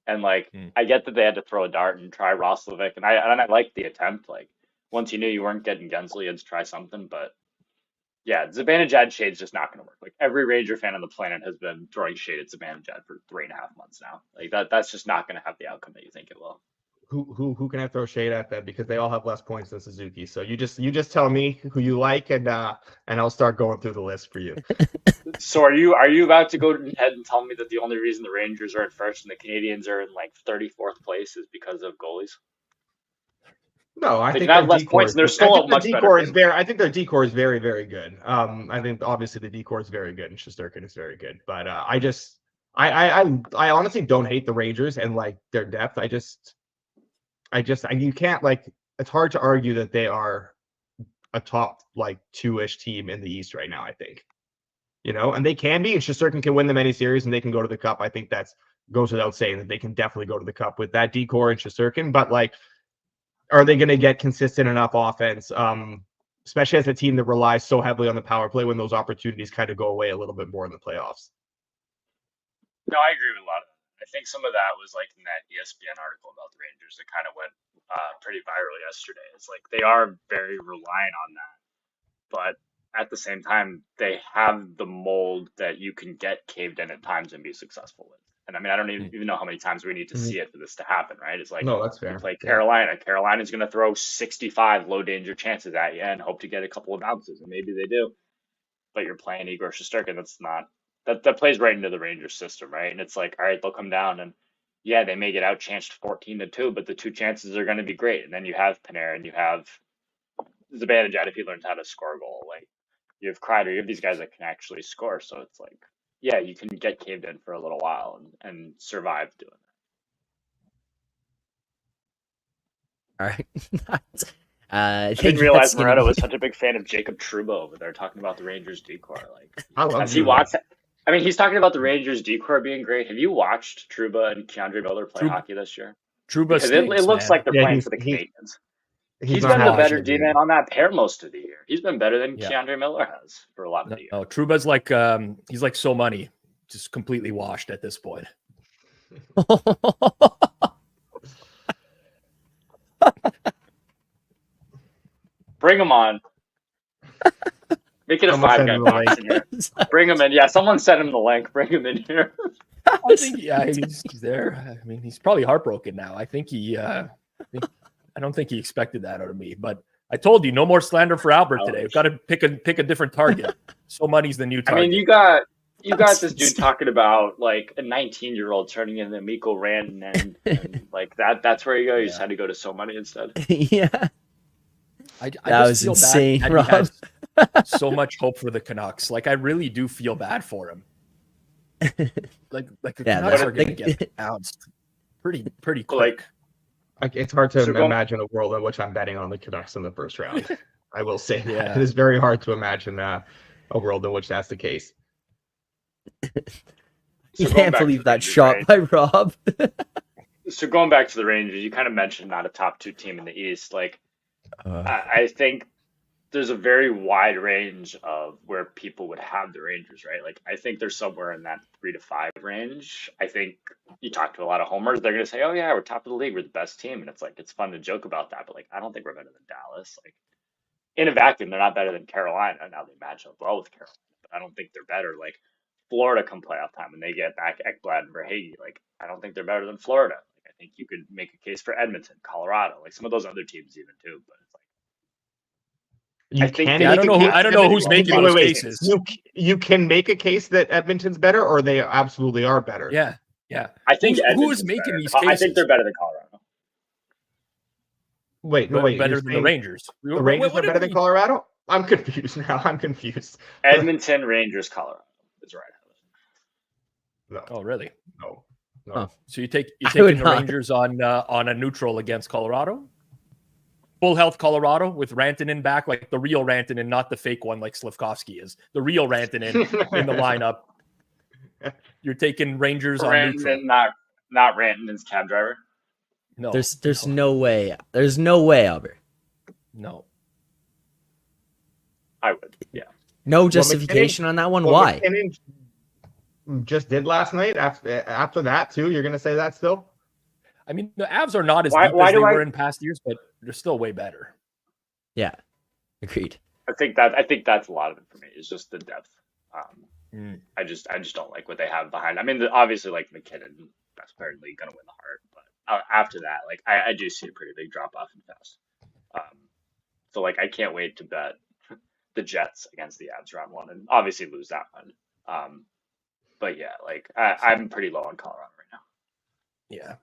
And I get that they had to throw a dart and try Roslovic, and I liked the attempt. Like once you knew you weren't getting Gensel, you had to try something. But yeah, Zibanejad shade's just not going to work. Like every Ranger fan on the planet has been throwing shade at Zibanejad for 3.5 months now. Like that's just not going to have the outcome that you think it will. Who can I throw shade at that? Because they all have less points than Suzuki. So you just tell me who you like, and I'll start going through the list for you. So are you about to go ahead and tell me that the only reason the Rangers are at first and the Canadians are in 34th place is because of goalies? No, I think they have less points and they're still much better. I think their decor is very, very good. I think obviously the decor is very good and Shesterkin is very good. But I honestly don't hate the Rangers and their depth. You can't it's hard to argue that they are a top 2-ish team in the East right now, I think. And they can be, and Shesterkin can win them any series and they can go to the Cup. I think that goes without saying that they can definitely go to the Cup with that decor and Shesterkin, but are they going to get consistent enough offense? Especially as a team that relies so heavily on the power play when those opportunities kind of go away a little bit more in the playoffs. No, I agree with a lot of that. I think some of that was in that ESPN article about the Rangers that kind of went pretty viral yesterday. It's they are very reliant on that, but at the same time, they have the mold that you can get caved in at times and be successful with. And I mean, I don't even know how many times we need to see it for this to happen, right? It's no, that's fair. It's Carolina. Yeah. Carolina's going to throw 65 low danger chances at you and hope to get a couple of bounces, and maybe they do. But you're playing Igor Shesterkin. That's not that plays right into the Rangers system, right? And it's all right, they'll come down and yeah, they may get outchanced 14-2, but the 2 chances are going to be great. And then you have Panarin, you have Zibanejad if he learns how to score a goal. You have Kreider, you have these guys that can actually score. So it's yeah, you can get caved in for a little while and survive doing that. All right. I didn't realize Moretto was such a big fan of Jacob Trouba over there talking about the Rangers decor. Has he watched? I mean, he's talking about the Rangers decor being great. Have you watched Trouba and Keandre Miller play hockey this year? Trouba stinks, it looks like they're playing for the Canadians. He's been the better D-man on that pair most of the year. He's been better than Keandre Miller has for a lot of the year. No, Trouba's he's like so money, just completely washed at this point. Bring him on. Make it a 5-guy box in here. Bring him in. Yeah, someone sent him the link. Bring him in here. I think he's there. I mean, he's probably heartbroken now. I think I don't think he expected that out of me, but I told you no more slander for Alber today. We've got to pick a different target. So money's the new target. I mean, you got this dude talking about a 19-year-old turning into Mikko Rantanen and that. That's where you go. You just had to go to So Money instead. Yeah, I that was insane, Rob. So much hope for the Canucks. I really do feel bad for him. The Canucks are going to get bounced pretty quick. It's hard to imagine a world in which I'm betting on the Canucks in the first round. I will say that. Yeah. It is very hard to imagine a world in which that's the case. You can't believe that shot by Rob. So going back to the Rangers, you kind of mentioned not a top 2 team in the East. I think there's a very wide range of where people would have the Rangers, right? Like, I think they're somewhere in that 3 to 5 range. I think you talk to a lot of homers, they're going to say, "Oh yeah, we're top of the league, we're the best team," and it's like it's fun to joke about that, but like I don't think we're better than Dallas. Like in a vacuum, they're not better than Carolina. Now they match up well with Carolina, but I don't think they're better. Like Florida come playoff time and they get back Ekblad and Verhage. Like I don't think they're better than Florida. Like I think you could make a case for Edmonton, Colorado, like some of those other teams even too. But it's like You I think can they- I don't know. I don't know who's Wait, making those cases. You can make a case that Edmonton's better, or they absolutely are better. Yeah. I think Who is Edmonton's making better. these I think cases? they're better than Colorado. Wait, Better you're than the saying Rangers. The Rangers are better than Colorado? I'm confused now. I'm confused. Edmonton, Rangers, Colorado is right. No, Oh, really? no. Huh. So you're I taking would the not. Rangers on a neutral against Colorado? Full health Colorado with Rantanen back, like the real Rantanen, not the fake one like Slafkovsky is. The real Rantanen in the lineup. You're taking Rangers on neutral. Rantanen, not Rantanen's cab driver. No, There's no way. There's no way, Alber. no. I would. Yeah. No justification on that one. Well, Why? McKinnon just did last night. After that, too, you're going to say that still? I mean, the Avs are not as Why- deep why as they do I- were in past years, but they're still way better. Yeah, agreed. I think that's a lot of it for me. It's just the depth. Mm. I just don't like what they have behind. I mean, obviously, like McKinnon, best player in the league, gonna win the Hart. But after that, like I do see a pretty big drop off in fast. So like I can't wait to bet the Jets against the Avs round one, and obviously lose that one. But yeah, like I'm pretty low on Colorado right now. Yeah.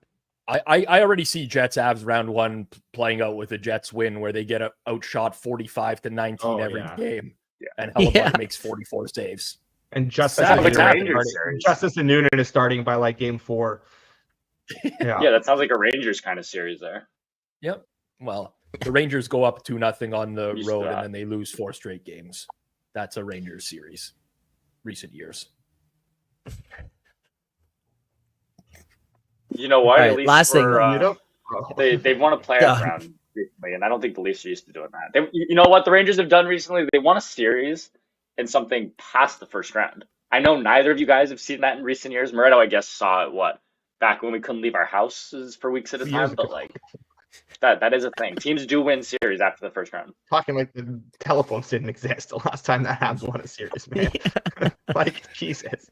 I already see Jets Avs round one playing out with a Jets win where they get outshot 45-19 every game. Yeah. And Hellebuck Yeah. makes 44 saves. And Justice Sounds like a Rangers series. Justice and Noonan is starting by like game 4. Yeah. Yeah, that sounds like a Rangers kind of series there. Yep. Well, the Rangers go up 2-0 on the Used to road that. and then they lose 4 straight games. That's a Rangers series. Recent years. You know what? All right, At least last thing, we're, You don't- they've won a playoff God. round recently, and I don't think the Leafs are used to doing that. You know what the Rangers have done recently? They won a series and something past the first round. I know neither of you guys have seen that in recent years. Moretto, I guess, saw it back when we couldn't leave our houses for weeks at a Years time. But ago. like that is a thing. Teams do win series after the first round. Talking like the telephones didn't exist the last time that Habs won a series, man. Like, Jesus.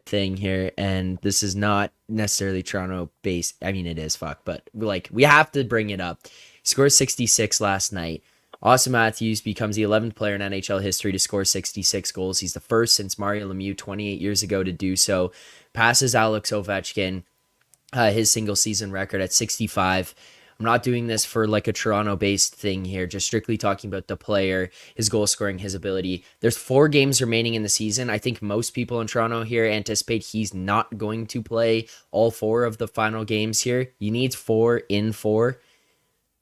Thing here, and this is not necessarily Toronto based. I mean, it is but we have to bring it up. He scored 66 last night. Austin Matthews becomes the 11th player in NHL history to score 66 goals. He's the first since Mario Lemieux 28 years ago to do so. Passes Alex Ovechkin, his single season record at 65. I'm not doing this for like a Toronto-based thing here, just strictly talking about the player, his goal scoring, his ability. There's 4 games remaining in the season. I think most people in Toronto here anticipate he's not going to play all 4 of the final games here. He needs 4 in 4.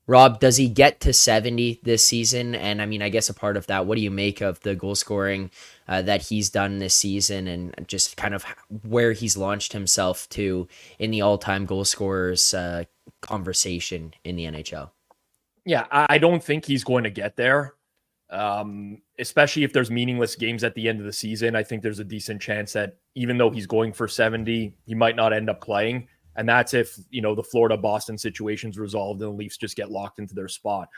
Rob, does he get to 70 this season? And I mean, I guess a part of that, what do you make of the goal scoring that he's done this season and just kind of where he's launched himself to in the all-time goal scorers conversation in the NHL? Yeah, I don't think he's going to get there, especially if there's meaningless games at the end of the season. I think there's a decent chance that even though he's going for 70, he might not end up playing. And that's if, the Florida-Boston situation's resolved and the Leafs just get locked into their spot.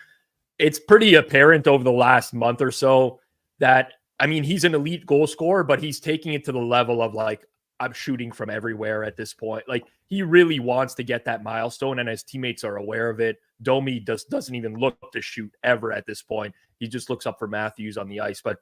It's pretty apparent over the last month or so that, I mean, he's an elite goal scorer, but he's taking it to the level of like, I'm shooting from everywhere at this point. Like, he really wants to get that milestone, and his teammates are aware of it. Domi doesn't even look to shoot ever at this point. He just looks up for Matthews on the ice, but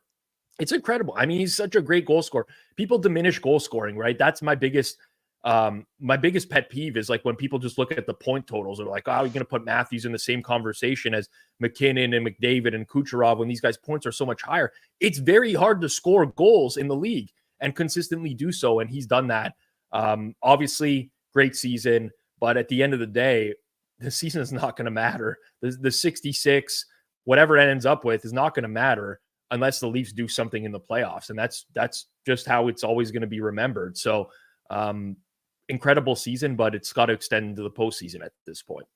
it's incredible. I mean, he's such a great goal scorer. People diminish goal scoring, right? That's my biggest pet peeve is like when people just look at the point totals and are like, oh, you're going to put Matthews in the same conversation as McKinnon and McDavid and Kucherov when these guys' points are so much higher. It's very hard to score goals in the league and consistently do so. And he's done that. Obviously, great season. But at the end of the day, the season is not going to matter. The 66, whatever it ends up with, is not going to matter unless the Leafs do something in the playoffs. And that's just how it's always going to be remembered. So incredible season, but it's got to extend into the postseason at this point.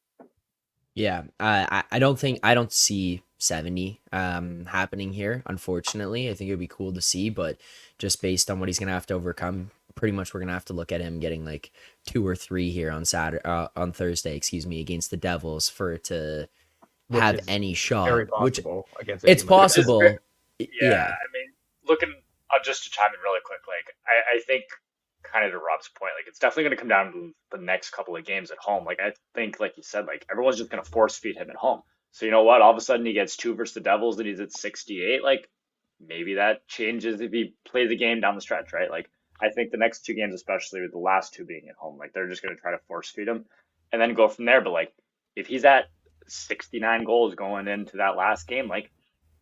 Yeah, I don't see 70 happening here. Unfortunately, I think it would be cool to see, but just based on what he's going to have to overcome, pretty much we're going to have to look at him getting like 2 or 3 here on Thursday, against the Devils for it to have any shot. Very possible against it's possible. Yeah. I mean, looking just to chime in really quick, like I think kind of to Rob's point, like it's definitely going to come down to the next couple of games at home. Like I think, like you said, like everyone's just going to force feed him at home. So you know what? All of a sudden he gets 2 versus the Devils, and he's at 68. Like maybe that changes if he plays the game down the stretch, right? Like I think the next 2 games, especially with the last 2 being at home, like they're just going to try to force feed him and then go from there. But like if he's at 69 goals going into that last game, like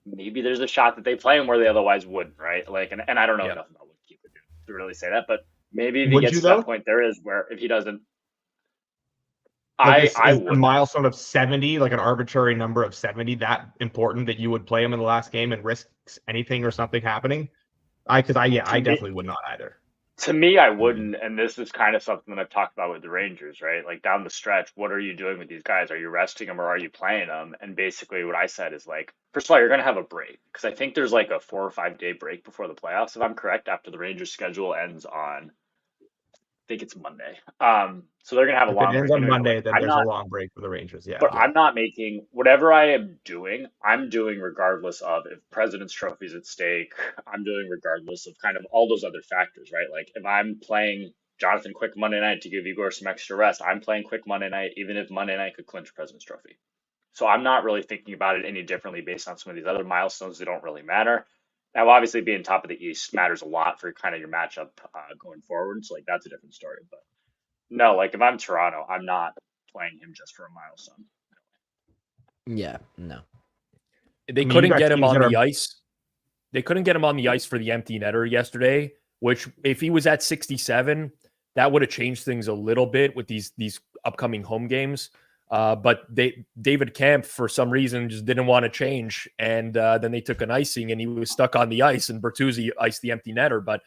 maybe there's a shot that they play him where they otherwise wouldn't, right? Like, and I don't know enough about what Keith would do to really say that, but maybe if he gets to that point, there is where if he doesn't, like I is would. A milestone of 70, like an arbitrary number of 70, that important that you would play him in the last game and risk anything or something happening? I definitely would not either. To me, I wouldn't, and this is kind of something that I've talked about with the Rangers, right? Like down the stretch, what are you doing with these guys? Are you resting them or are you playing them? And basically what I said is like, first of all, you're going to have a break because I think there's like a 4 or 5 day break before the playoffs, if I'm correct, after the Rangers schedule ends on, I think it's Monday. So they're going to have a long break. If it ends on Monday, then there's a long break for the Rangers, yeah. But I'm not making whatever I am doing, I'm doing regardless of if President's Trophy is at stake. I'm doing regardless of kind of all those other factors, right? Like if I'm playing Jonathan Quick Monday night to give Igor some extra rest, I'm playing Quick Monday night, even if Monday night could clinch President's Trophy. So I'm not really thinking about it any differently based on some of these other milestones that don't really matter. Now, obviously, being top of the East matters a lot for kind of your matchup going forward. So, like, that's a different story. But no, like, if I'm Toronto, I'm not playing him just for a milestone. Yeah, no. They couldn't get him on the ice. They couldn't get him on the ice for the empty netter yesterday, which if he was at 67, that would have changed things a little bit with these upcoming home games. But David Kampf, for some reason, just didn't want to change. And then they took an icing and he was stuck on the ice and Bertuzzi iced the empty netter. But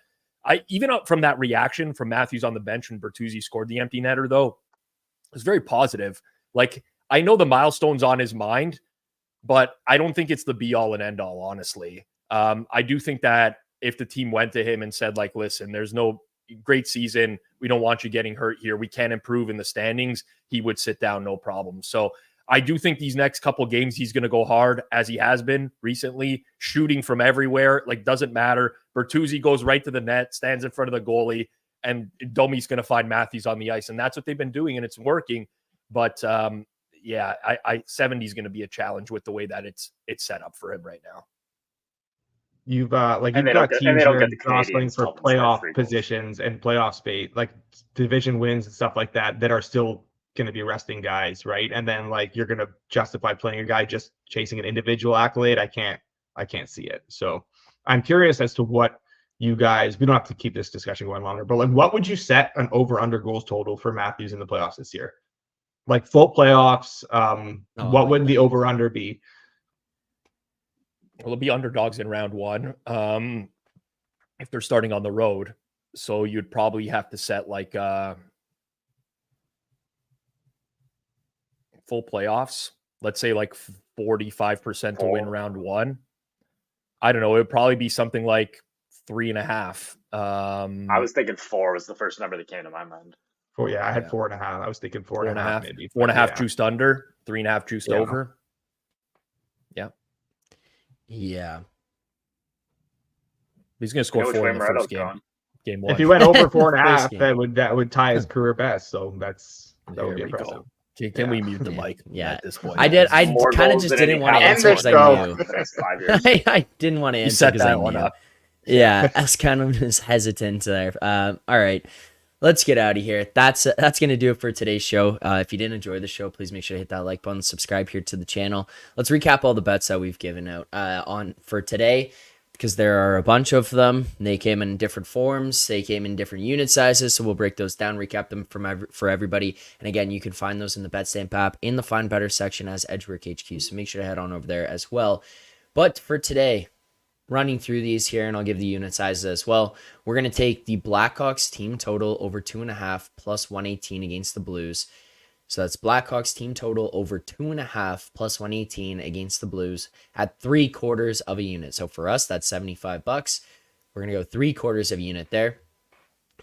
even up from that reaction from Matthews on the bench when Bertuzzi scored the empty netter, though, it was very positive. Like, I know the milestone's on his mind, but I don't think it's the be all and end all, honestly. I do think that if the team went to him and said, like, listen, there's no great season, we don't want you getting hurt here, we can't improve in the standings, he would sit down, no problem. So I do think these next couple games, he's going to go hard as he has been recently, shooting from everywhere. Like, doesn't matter. Bertuzzi goes right to the net, stands in front of the goalie, and Domi's going to find Matthews on the ice. And that's what they've been doing, and it's working. But yeah, I 70 is going to be a challenge with the way that it's set up for him right now. You've got teams that are jostling for playoff positions and playoff space, like division wins and stuff like that are still going to be resting guys, right? And then like you're going to justify playing a guy just chasing an individual accolade. I can't see it. So I'm curious as to what you guys. We don't have to keep this discussion going longer, but like, what would you set an over/under goals total for Matthews in the playoffs this year? Like full playoffs, what would the over/under be? Well, it'll be underdogs in round 1 if they're starting on the road. So you'd probably have to set like full playoffs. Let's say like 45% to win round 1. I don't know. It would probably be something like 3.5. I was thinking 4 was the first number that came to my mind. 4, yeah, I had 4.5. I was thinking 4.5 maybe. 4.5 juiced under, 3.5 juiced over. Yeah. He's going to score 4 in the first game. Game 1. If he went over 4.5, that would tie his career best. So that would be impressive. Can we mute the mic? Yeah, at this point. I kind of just didn't want to answer because I knew. I didn't want to answer because I knew. Yeah, I was kind of just hesitant there. All right. Let's get out of here. That's going to do it for today's show. If you didn't enjoy the show, please make sure to hit that like button, subscribe here to the channel. Let's recap all the bets that we've given out on for today, because there are a bunch of them. They came in different forms. They came in different unit sizes, so we'll break those down, recap them for everybody. And again, you can find those in the BetStamp app in the Find Better section as Edgework HQ, so make sure to head on over there as well. But for today, running through these here, and I'll give the unit sizes as well. We're going to take the Blackhawks team total over 2.5 plus 118 against the Blues. So that's Blackhawks team total over 2.5 plus 118 against the Blues at 3/4 of a unit. So for us, that's $75. We're going to go 3/4 of a unit there.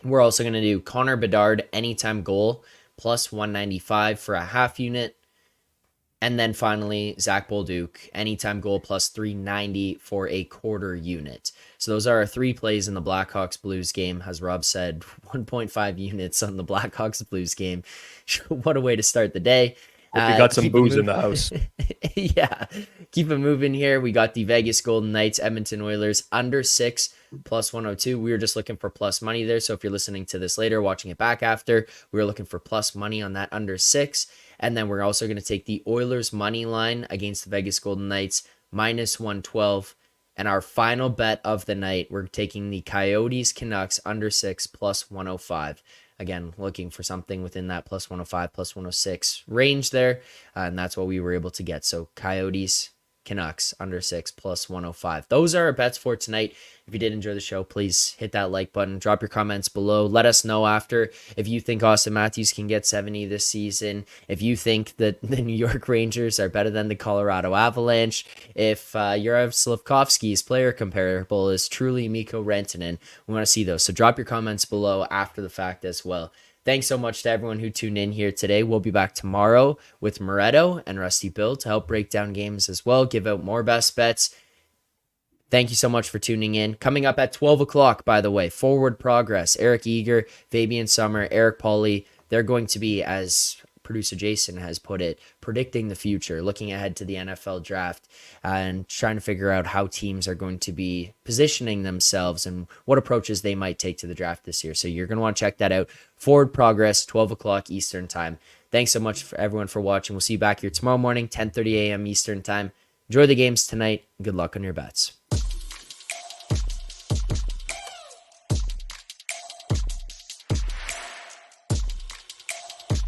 We're also going to do Connor Bedard anytime goal plus 195 for a half unit. And then finally, Zach Bolduc, anytime goal plus 390 for a quarter unit. So those are our 3 plays in the Blackhawks Blues game. As Rob said, 1.5 units on the Blackhawks Blues game. What a way to start the day. We got some booze in the house. Yeah, keep it moving here. We got the Vegas Golden Knights, Edmonton Oilers, under 6 plus 102. We were just looking for plus money there. So if you're listening to this later, watching it back after, we were looking for plus money on that under 6. And then we're also going to take the Oilers money line against the Vegas Golden Knights, minus 112. And our final bet of the night, we're taking the Coyotes Canucks under 6 plus 105. Again, looking for something within that plus 105, plus 106 range there. And that's what we were able to get. So Coyotes, Canucks under 6 plus 105. Those are our bets for tonight. If you did enjoy the show, please hit that like button. Drop your comments below. Let us know after if you think Austin Matthews can get 70 this season. If you think that the New York Rangers are better than the Colorado Avalanche. If Juraj Slafkovsky's player comparable is truly Mikko Rantanen. We want to see those. So drop your comments below after the fact as well. Thanks so much to everyone who tuned in here today. We'll be back tomorrow with Moretto and Rusty Bill to help break down games as well, give out more best bets. Thank you so much for tuning in. Coming up at 12 o'clock, by the way, Forward Progress. Eric Eager, Fabian Sommer, Eric Pauly. They're going to be, as producer Jason has put it, predicting the future, looking ahead to the NFL draft and trying to figure out how teams are going to be positioning themselves and what approaches they might take to the draft this year. So you're going to want to check that out. Forward Progress, 12 o'clock Eastern time. Thanks so much for everyone for watching. We'll see you back here tomorrow morning, 10:30 a.m. Eastern time. Enjoy the games tonight. Good luck on your bets.